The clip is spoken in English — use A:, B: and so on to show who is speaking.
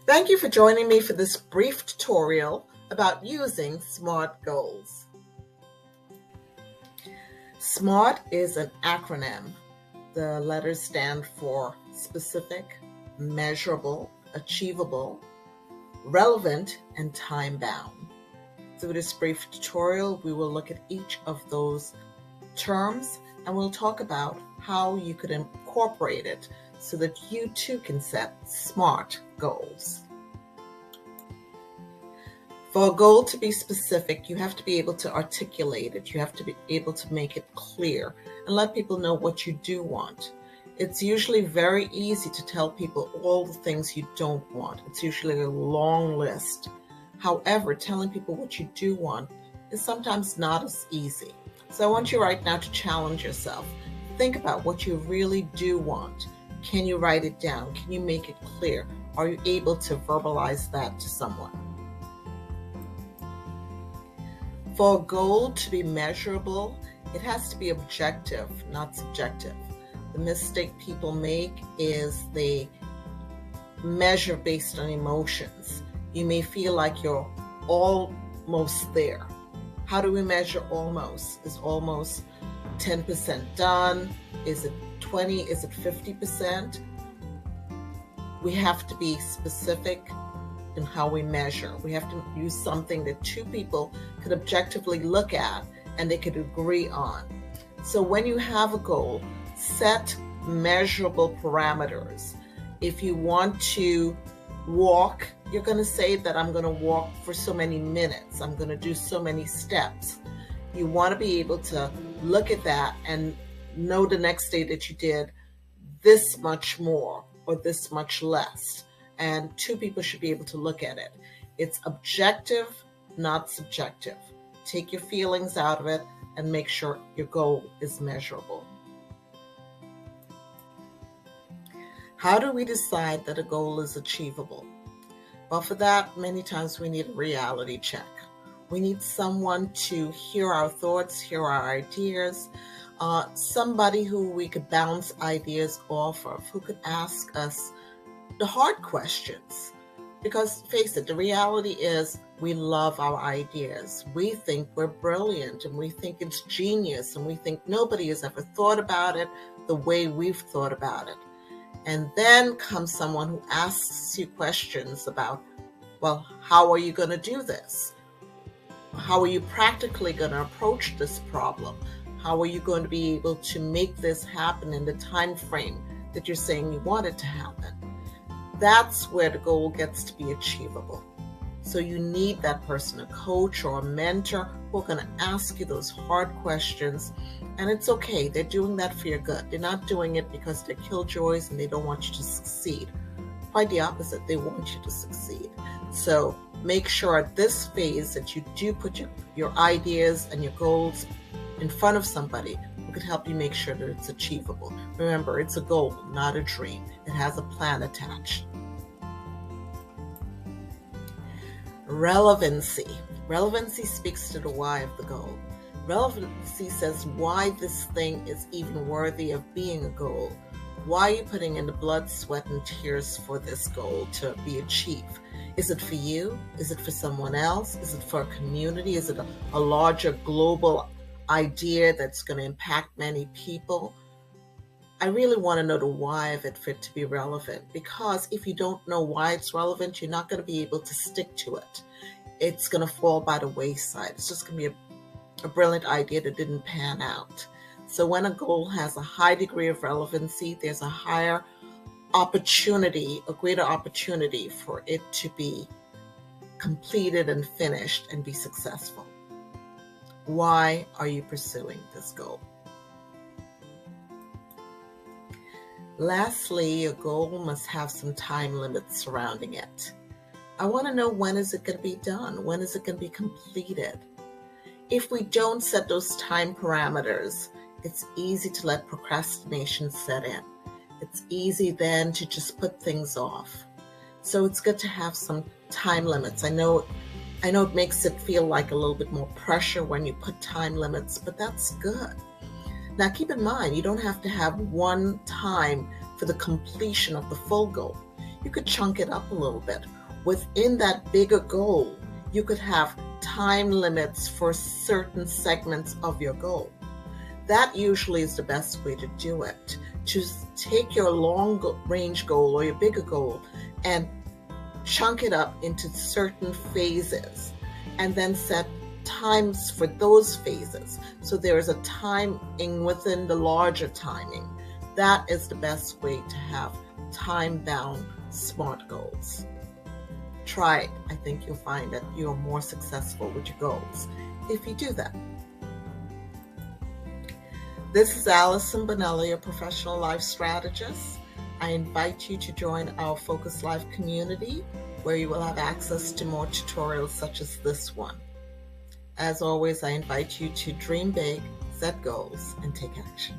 A: Thank you for joining me for this brief tutorial about using SMART goals. SMART is an acronym. The letters stand for specific, measurable, achievable, relevant, and time-bound. Through this brief tutorial, we will look at each of those terms and we'll talk about how you could incorporate it so that you too can set SMART goals. For a goal to be specific, you have to be able to articulate it. You have to be able to make it clear and let people know what you do want. It's usually very easy to tell people all the things you don't want. It's usually a long list. However, telling people what you do want is sometimes not as easy. So I want you right now to challenge yourself. Think about what you really do want. Can you write it down? Can you make it clear? Are you able to verbalize that to someone? For a goal to be measurable, it has to be objective, not subjective. The mistake people make is they measure based on emotions. You may feel like you're almost there. How do we measure almost? Is almost 10% done? Is it 20? Is it 50%? We have to be specific in how we measure. We have to use something that two people could objectively look at and they could agree on. So when you have a goal, set measurable parameters. If you want to walk, you're going to say that I'm going to walk for so many minutes. I'm going to do so many steps. You want to be able to look at that and know the next day that you did this much more or this much less. And two people should be able to look at it. It's objective, not subjective. Take your feelings out of it and make sure your goal is measurable. How do we decide that a goal is achievable? Well, for that, many times we need a reality check. We need someone to hear our thoughts, hear our ideas, somebody who we could bounce ideas off of, who could ask us the hard questions. Because face it, the reality is we love our ideas. We think we're brilliant and we think it's genius and we think nobody has ever thought about it the way we've thought about it. And then comes someone who asks you questions about, well, how are you going to do this? How are you practically going to approach this problem? How are you going to be able to make this happen in the time frame that you're saying you want it to happen? That's where the goal gets to be achievable. So you need that person, a coach or a mentor, who are going to ask you those hard questions. And it's okay. They're doing that for your good. They're not doing it because they're killjoys and they don't want you to succeed. Quite the opposite. They want you to succeed. So make sure at this phase that you do put your ideas and your goals in front of somebody who could help you make sure that it's achievable. Remember, it's a goal, not a dream. It has a plan attached. Relevancy. Relevancy speaks to the why of the goal. Relevancy says why this thing is even worthy of being a goal. Why are you putting in the blood, sweat, and tears for this goal to be achieved? Is it for you? Is it for someone else? Is it for a community? Is it a larger global idea that's going to impact many people? I really want to know the why of it for it to be relevant, because if you don't know why it's relevant, you're not going to be able to stick to it. It's going to fall by the wayside. It's just going to be a brilliant idea that didn't pan out. So when a goal has a high degree of relevancy, there's a higher opportunity, a greater opportunity for it to be completed and finished and be successful. Why are you pursuing this goal? Lastly, a goal must have some time limits surrounding it. I want to know, when is it going to be done? When is it going to be completed? If we don't set those time parameters, it's easy to let procrastination set in. It's easy then to just put things off. So it's good to have some time limits. I know it makes it feel like a little bit more pressure when you put time limits, but that's good. Now keep in mind, you don't have to have one time for the completion of the full goal. you could chunk it up a little bit. Within that bigger goal, you could have time limits for certain segments of your goal. That usually is the best way to do it. To take your long range goal or your bigger goal and chunk it up into certain phases and then set times for those phases. So there is a timing within the larger timing. That is the best way to have time-bound SMART goals. Try it. I think you'll find that you're more successful with your goals if you do that. This is Allison Bonelli, a professional life strategist. I invite you to join our Focus Life community, where you will have access to more tutorials such as this one. As always, I invite you to dream big, set goals, and take action.